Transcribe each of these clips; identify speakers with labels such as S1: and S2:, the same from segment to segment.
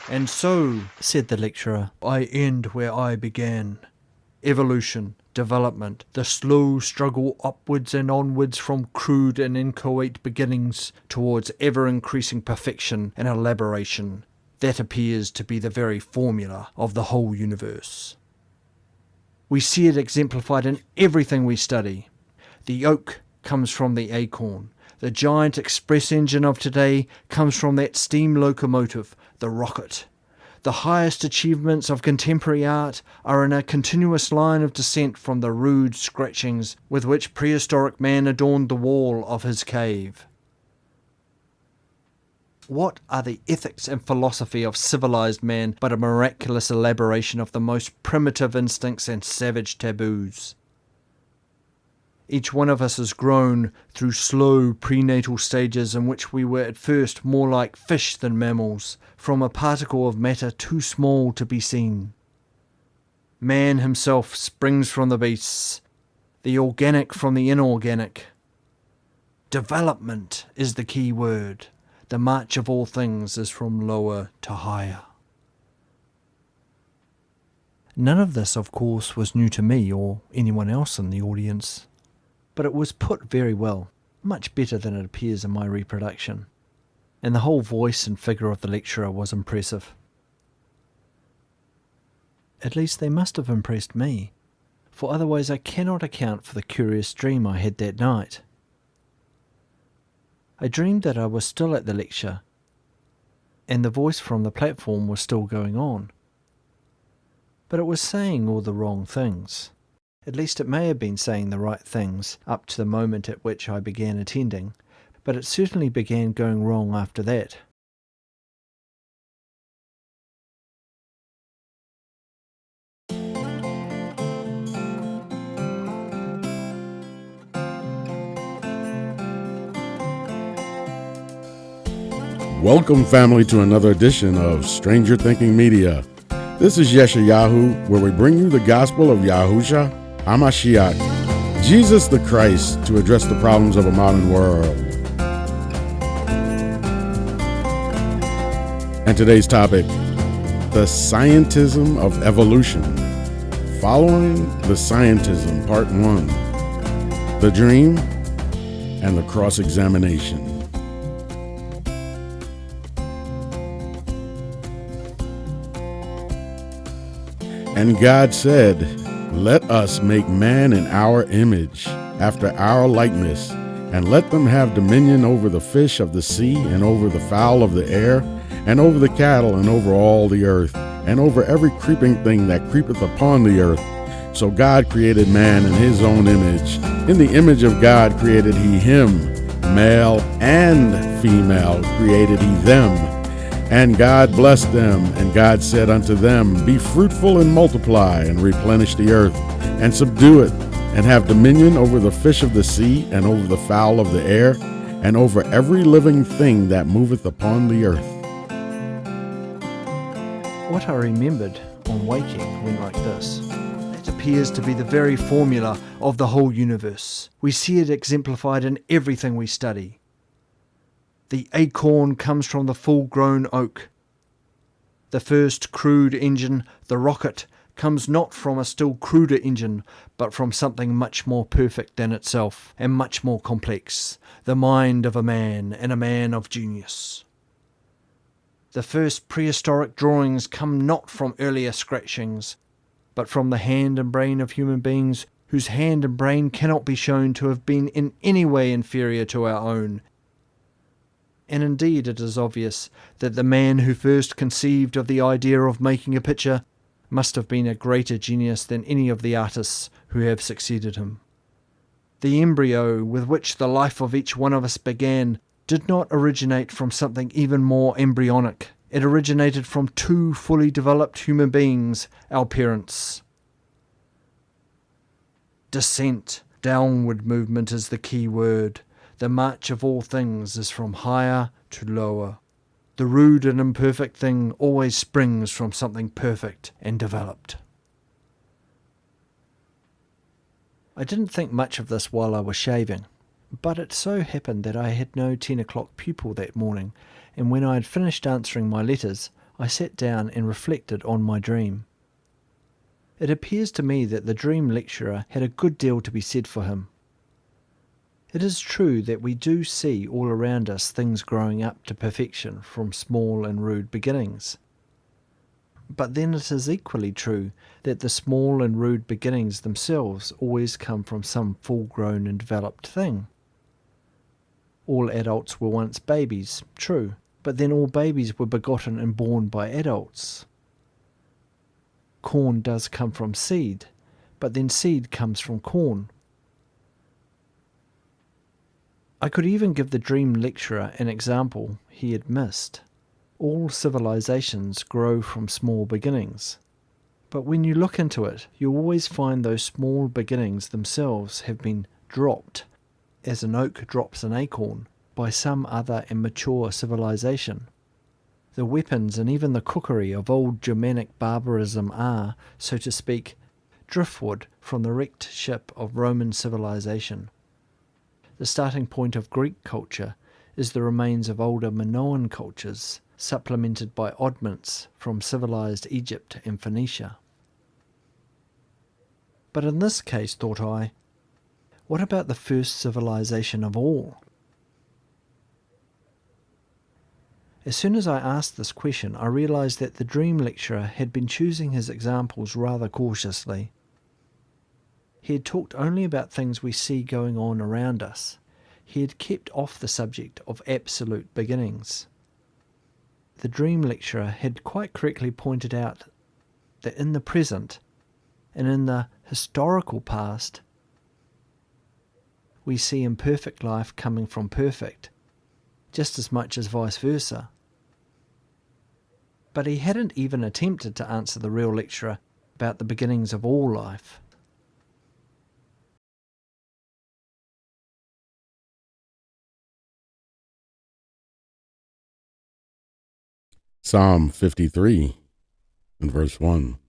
S1: "And so," said the lecturer, "I end where I began. Evolution, development, the slow struggle upwards and onwards from crude and inchoate beginnings towards ever-increasing perfection and elaboration. That appears to be the very formula of the whole universe. We see it exemplified in everything we study. The oak comes from the acorn. The giant express engine of today comes from that steam locomotive, the rocket. The highest achievements of contemporary art are in a continuous line of descent from the rude scratchings with which prehistoric man adorned the wall of his cave. What are the ethics and philosophy of civilized man but a miraculous elaboration of the most primitive instincts and savage taboos? Each one of us has grown through slow prenatal stages in which we were at first more like fish than mammals, from a particle of matter too small to be seen. Man himself springs from the beasts, the organic from the inorganic. Development is the key word. The march of all things is from lower to higher. None of this, of course, was new to me or anyone else in the audience, but it was put very well, much better than it appears in my reproduction, and the whole voice and figure of the lecturer was impressive. At least they must have impressed me, for otherwise I cannot account for the curious dream I had that night. I dreamed that I was still at the lecture, and the voice from the platform was still going on, but it was saying all the wrong things. At least it may have been saying the right things up to the moment at which I began attending, but it certainly began going wrong after that.
S2: Welcome, family, to another edition of Stranger Thinking Media. This is Yeshayahu, where we bring you the gospel of Yahusha HaMashiach, Jesus the Christ, to address the problems of a modern world. And today's topic, the Scientism of Evolution. Following the Scientism, Part 1, the Dream and the Cross-Examination. And God said, "Let us make man in our image, after our likeness, and let them have dominion over the fish of the sea, and over the fowl of the air, and over the cattle, and over all the earth, and over every creeping thing that creepeth upon the earth." So God created man in his own image. In the image of God created he him, male and female created he them. And God blessed them, and God said unto them, Be fruitful and multiply, and replenish the earth, and subdue it, and have dominion over the fish of the sea, and over the fowl of the air, and over every living thing that moveth upon the earth.
S1: What I remembered on waking went like this. It appears to be the very formula of the whole universe. We see it exemplified in everything we study. The acorn comes from the full-grown oak. The first crude engine, the rocket, comes not from a still cruder engine, but from something much more perfect than itself, and much more complex, the mind of a man, and a man of genius. The first prehistoric drawings come not from earlier scratchings, but from the hand and brain of human beings, whose hand and brain cannot be shown to have been in any way inferior to our own. And indeed it is obvious that the man who first conceived of the idea of making a picture must have been a greater genius than any of the artists who have succeeded him. The embryo with which the life of each one of us began did not originate from something even more embryonic. It originated from two fully developed human beings, our parents. Descent, downward movement is the key word. The march of all things is from higher to lower. The rude and imperfect thing always springs from something perfect and developed. I didn't think much of this while I was shaving, but it so happened that I had no 10 o'clock pupil that morning, and when I had finished answering my letters, I sat down and reflected on my dream. It appears to me that the dream lecturer had a good deal to be said for him. It is true that we do see all around us things growing up to perfection from small and rude beginnings. But then it is equally true that the small and rude beginnings themselves always come from some full-grown and developed thing. All adults were once babies, true, but then all babies were begotten and born by adults. Corn does come from seed, but then seed comes from corn. I could even give the dream lecturer an example he had missed. All civilizations grow from small beginnings. But when you look into it, you always find those small beginnings themselves have been dropped, as an oak drops an acorn, by some other and mature civilization. The weapons and even the cookery of old Germanic barbarism are, so to speak, driftwood from the wrecked ship of Roman civilization. The starting point of Greek culture is the remains of older Minoan cultures, supplemented by oddments from civilized Egypt and Phoenicia. But in this case, thought I, what about the first civilization of all? As soon as I asked this question, I realized that the dream lecturer had been choosing his examples rather cautiously. He had talked only about things we see going on around us. He had kept off the subject of absolute beginnings. The dream lecturer had quite correctly pointed out that in the present and in the historical past, we see imperfect life coming from perfect, just as much as vice versa. But he hadn't even attempted to answer the real lecturer about the beginnings of all life.
S2: Psalm 53 and verse 1.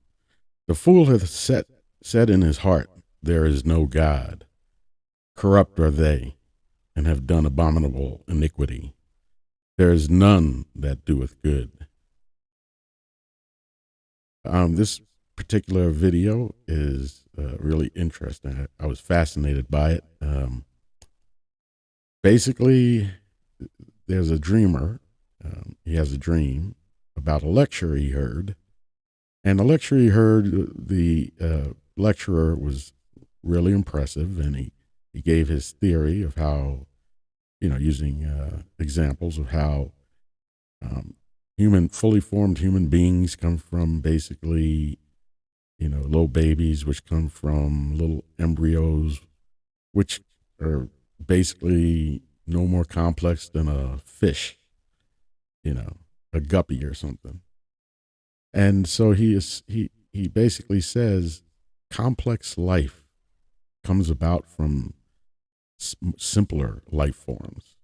S2: The fool hath said in his heart, there is no God. Corrupt are they, and have done abominable iniquity. There is none that doeth good. This particular video is really interesting. I was fascinated by it. Basically, there's a dreamer. He has a dream about a lecture he heard. And the lecture he heard, the lecturer was really impressive, and he gave his theory of how, using examples of how fully formed human beings come from basically, little babies, which come from little embryos, which are basically no more complex than a fish, a guppy or something. And so he basically says complex life comes about from simpler life forms.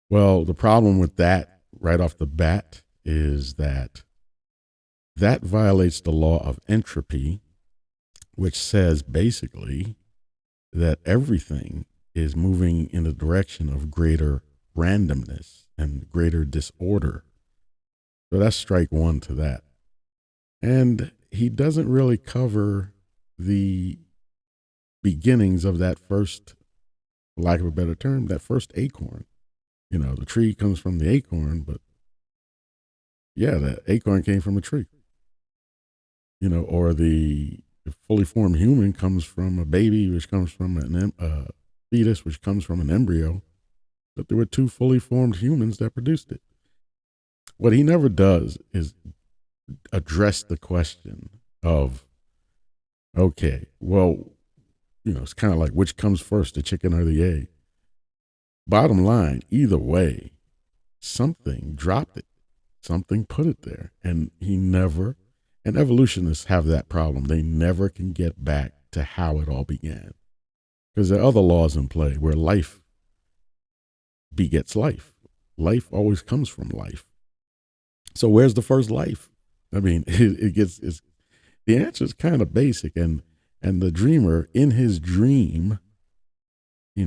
S2: Well, the problem with that right off the bat is that violates the law of entropy, which says basically that everything is moving in the direction of greater randomness and greater disorder. So that's strike one to that. And he doesn't really cover the beginnings of that first, for lack of a better term, that first acorn. The tree comes from the acorn, but yeah, the acorn came from a tree. Or the fully formed human comes from a baby, which comes from a fetus, which comes from an embryo. But there were two fully formed humans that produced it. What he never does is address the question of, okay, well, it's kind of like which comes first, the chicken or the egg. Bottom line, either way, something dropped it. Something put it there. And and evolutionists have that problem. They never can get back to how it all began. Because there are other laws in play where life begets life. Life always comes from life. So where's the first life? I mean, the answer is kind of basic. And the dreamer in his dream, you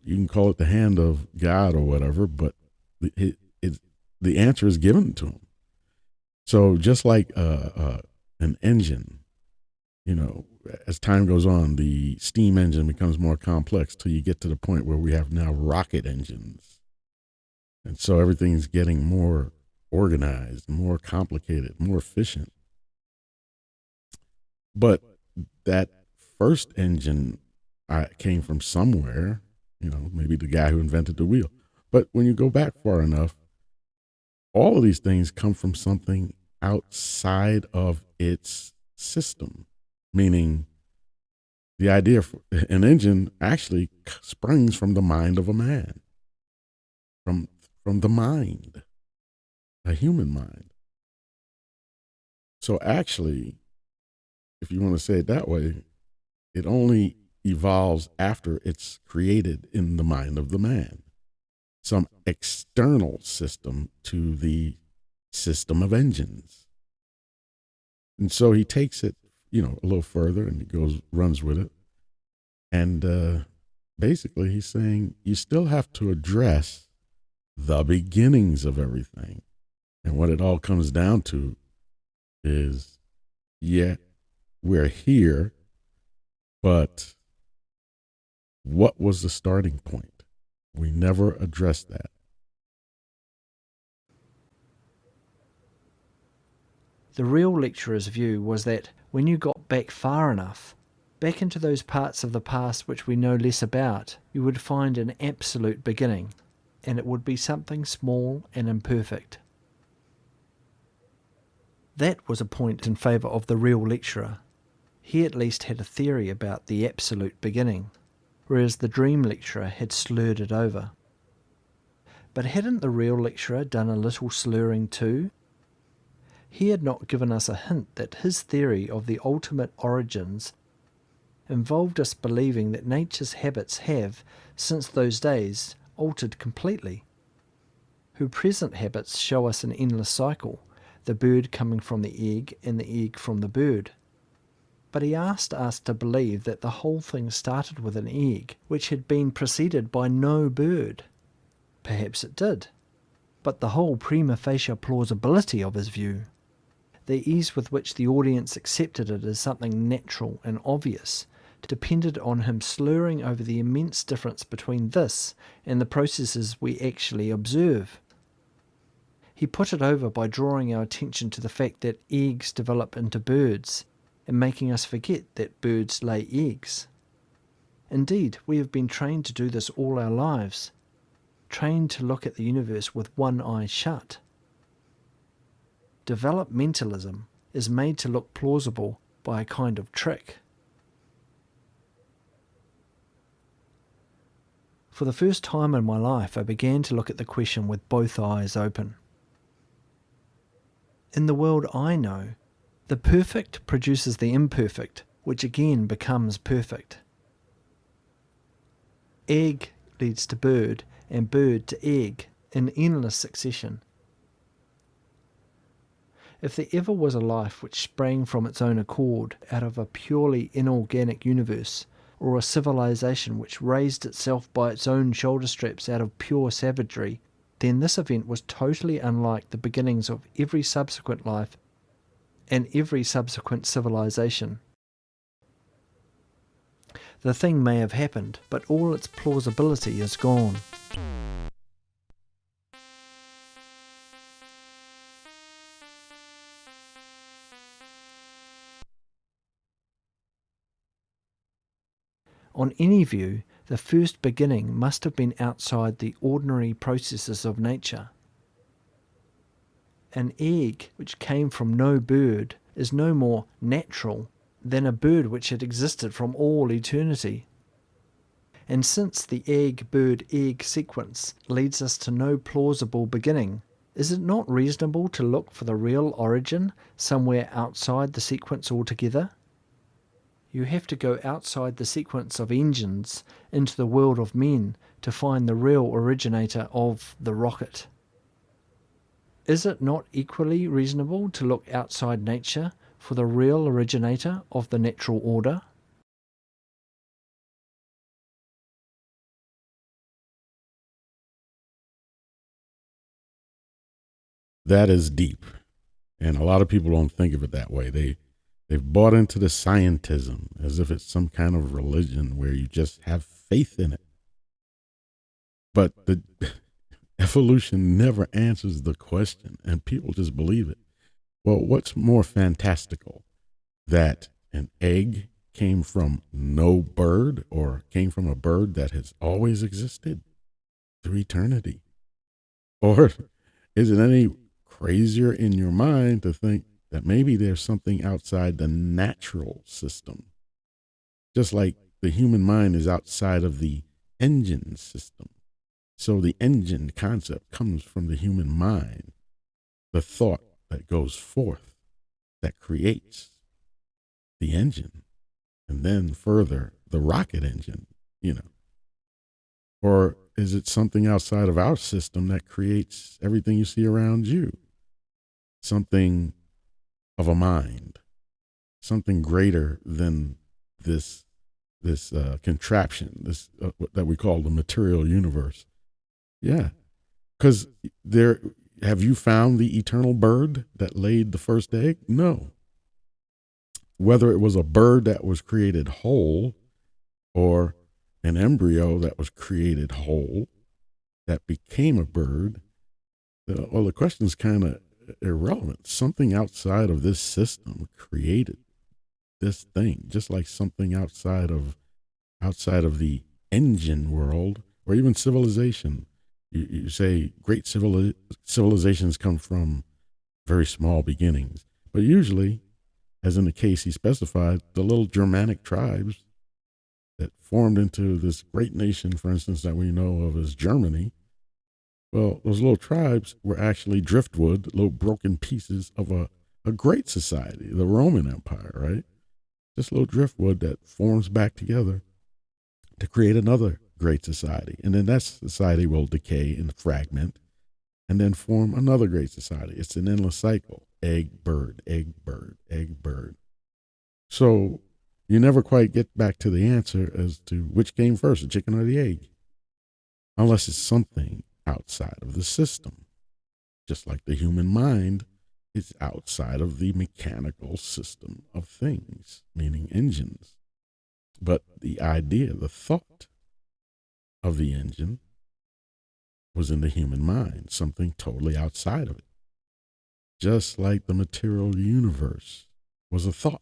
S2: can call it the hand of God or whatever, but the answer is given to him. So just like an engine, as time goes on, the steam engine becomes more complex till you get to the point where we have now rocket engines. And so everything's getting more organized, more complicated, more efficient. But that first engine came from somewhere, maybe the guy who invented the wheel. But when you go back far enough, all of these things come from something outside of its system, meaning the idea for an engine actually springs from the mind of a man, from the mind, a human mind. So actually, if you want to say it that way, it only evolves after it's created in the mind of the man, some external system to the system of engines. And so he takes it, a little further, and he runs with it. And basically, he's saying you still have to address the beginnings of everything. And what it all comes down to is, yeah, we're here, but what was the starting point? We never addressed that.
S1: The real lecturer's view was that when you got back far enough, back into those parts of the past which we know less about, you would find an absolute beginning, and it would be something small and imperfect. That was a point in favour of the real lecturer. He at least had a theory about the absolute beginning, whereas the dream lecturer had slurred it over. But hadn't the real lecturer done a little slurring too? He had not given us a hint that his theory of the ultimate origins involved us believing that nature's habits have, since those days, altered completely. Her present habits show us an endless cycle, the bird coming from the egg and the egg from the bird. But he asked us to believe that the whole thing started with an egg, which had been preceded by no bird. Perhaps it did, but the whole prima facie plausibility of his view, the ease with which the audience accepted it as something natural and obvious, depended on him slurring over the immense difference between this and the processes we actually observe. He put it over by drawing our attention to the fact that eggs develop into birds, and making us forget that birds lay eggs. Indeed, we have been trained to do this all our lives, trained to look at the universe with one eye shut. Developmentalism is made to look plausible by a kind of trick. For the first time in my life, I began to look at the question with both eyes open. In the world I know, the perfect produces the imperfect, which again becomes perfect. Egg leads to bird, and bird to egg, in endless succession. If there ever was a life which sprang from its own accord out of a purely inorganic universe, or a civilization which raised itself by its own shoulder straps out of pure savagery, then this event was totally unlike the beginnings of every subsequent life and every subsequent civilization. The thing may have happened, but all its plausibility is gone. On any view, the first beginning must have been outside the ordinary processes of nature. An egg which came from no bird is no more natural than a bird which had existed from all eternity. And since the egg-bird-egg sequence leads us to no plausible beginning, is it not reasonable to look for the real origin somewhere outside the sequence altogether? You have to go outside the sequence of engines into the world of men to find the real originator of the rocket. Is it not equally reasonable to look outside nature for the real originator of the natural order?
S2: That is deep. And a lot of people don't think of it that way. They've bought into the scientism as if it's some kind of religion where you just have faith in it. But the evolution never answers the question, and people just believe it. Well, what's more fantastical? That an egg came from no bird or came from a bird that has always existed through eternity? Or is it any crazier in your mind to think that maybe there's something outside the natural system? Just like the human mind is outside of the engine system. So the engine concept comes from the human mind, the thought that goes forth, that creates the engine, and then further the rocket engine, you know. Or is it something outside of our system that creates everything you see around you? Something of a mind, something greater than this contraption, this that we call the material universe. Yeah, because there, have you found the eternal bird that laid the first egg? No. Whether it was a bird that was created whole or an embryo that was created whole that became a bird, well, the question is kind of irrelevant. Something outside of this system created this thing, just like something outside of the engine world or even civilization. You say great civilizations come from very small beginnings, but usually, as in the case he specified, the little Germanic tribes that formed into this great nation, for instance, that we know of as Germany, well, those little tribes were actually driftwood, little broken pieces of a great society, the Roman Empire, right? Just little driftwood that forms back together to create another great society. And then that society will decay and fragment and then form another great society. It's an endless cycle. Egg, bird, egg, bird, egg, bird. So you never quite get back to the answer as to which came first, the chicken or the egg, unless it's something outside of the system. Just like the human mind is outside of the mechanical system of things, meaning engines. But the idea, the thought of the engine was in the human mind, something totally outside of it. Just like the material universe was a thought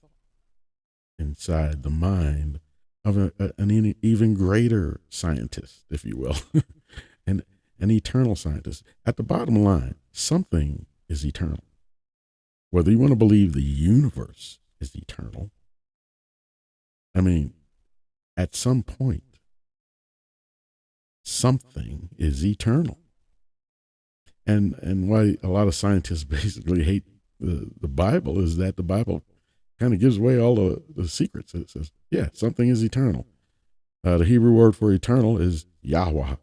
S2: inside the mind of an even greater scientist, if you will, an eternal scientist. At the bottom line, something is eternal. Whether you want to believe the universe is eternal, I mean, at some point, something is eternal. And why a lot of scientists basically hate the Bible is that the Bible kind of gives away all the secrets. It says, yeah, something is eternal. The Hebrew word for eternal is Yahweh.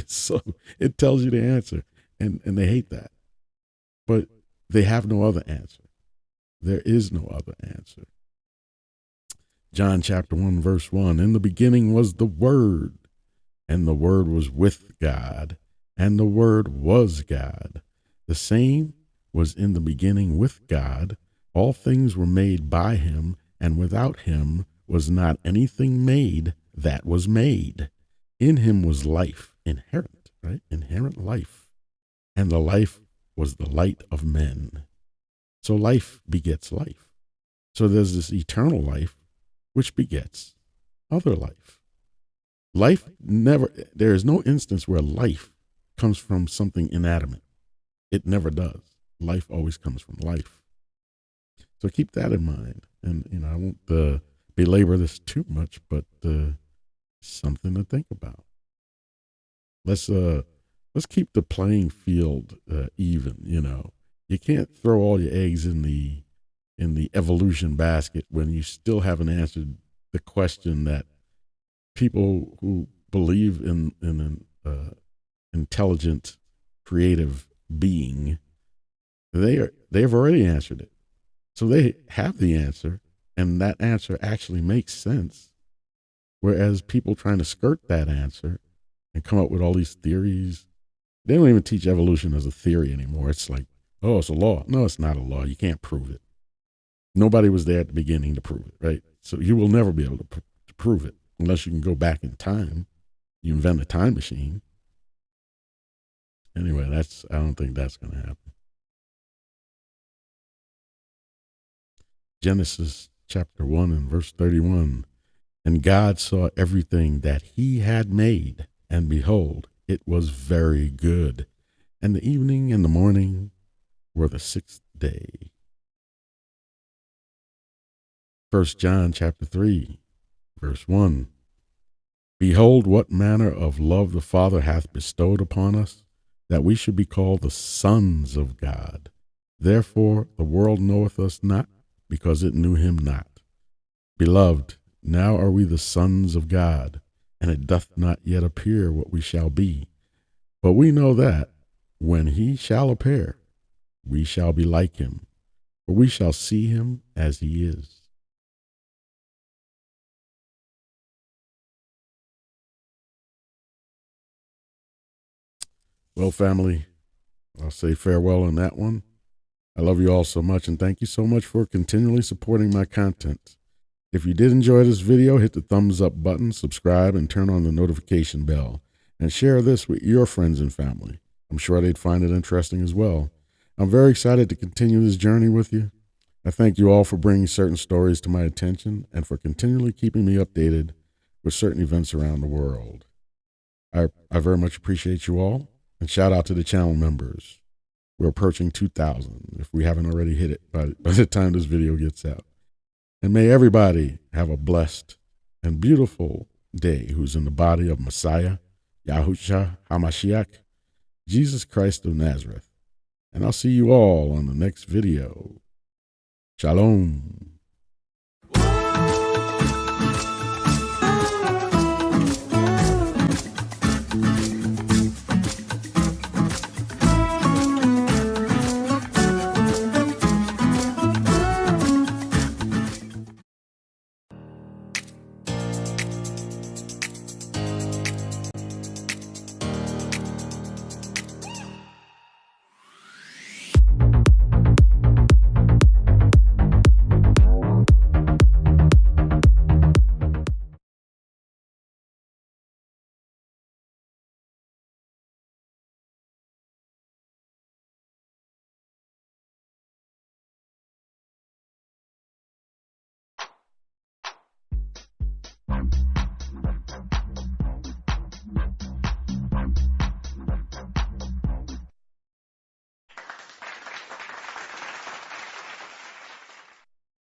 S2: So it tells you the answer. And they hate that. But they have no other answer. There is no other answer. John chapter 1, verse 1, in the beginning was the Word, and the Word was with God, and the Word was God. The same was in the beginning with God. All things were made by him, and without him was not anything made that was made. In him was life, inherent, right? Inherent life. And the life was the light of men. So life begets life. So there's this eternal life which begets other life. Life never, there is no instance where life comes from something inanimate. It never does. Life always comes from life. So keep that in mind. And, I won't belabor this too much, but something to think about. Let's keep the playing field even, You can't throw all your eggs in the evolution basket when you still haven't answered the question that people who believe in an intelligent, creative being, they've already answered it. So they have the answer, and that answer actually makes sense. Whereas people trying to skirt that answer and come up with all these theories, they don't even teach evolution as a theory anymore. It's like Oh, it's a law. No, it's not a law. You can't prove it. Nobody was there at the beginning to prove it, right? So you will never be able to prove it unless you can go back in time. You invent a time machine. Anyway, I don't think that's going to happen. Genesis chapter 1 and verse 31. And God saw everything that he had made, and behold, it was very good. And the evening and the morning were the sixth day. 1 John chapter 3, verse 1. Behold, what manner of love the Father hath bestowed upon us, that we should be called the sons of God. Therefore the world knoweth us not, because it knew him not. Beloved, now are we the sons of God, and it doth not yet appear what we shall be. But we know that, when he shall appear, we shall be like him, for we shall see him as he is. Well, family, I'll say farewell on that one. I love you all so much, and thank you so much for continually supporting my content. If you did enjoy this video, hit the thumbs up button, subscribe, and turn on the notification bell. And share this with your friends and family. I'm sure they'd find it interesting as well. I'm very excited to continue this journey with you. I thank you all for bringing certain stories to my attention and for continually keeping me updated with certain events around the world. I very much appreciate you all, and shout out to the channel members. We're approaching 2,000 if we haven't already hit it by the time this video gets out. And may everybody have a blessed and beautiful day who's in the body of Messiah, Yahushua HaMashiach, Jesus Christ of Nazareth. And I'll see you all on the next video. Shalom.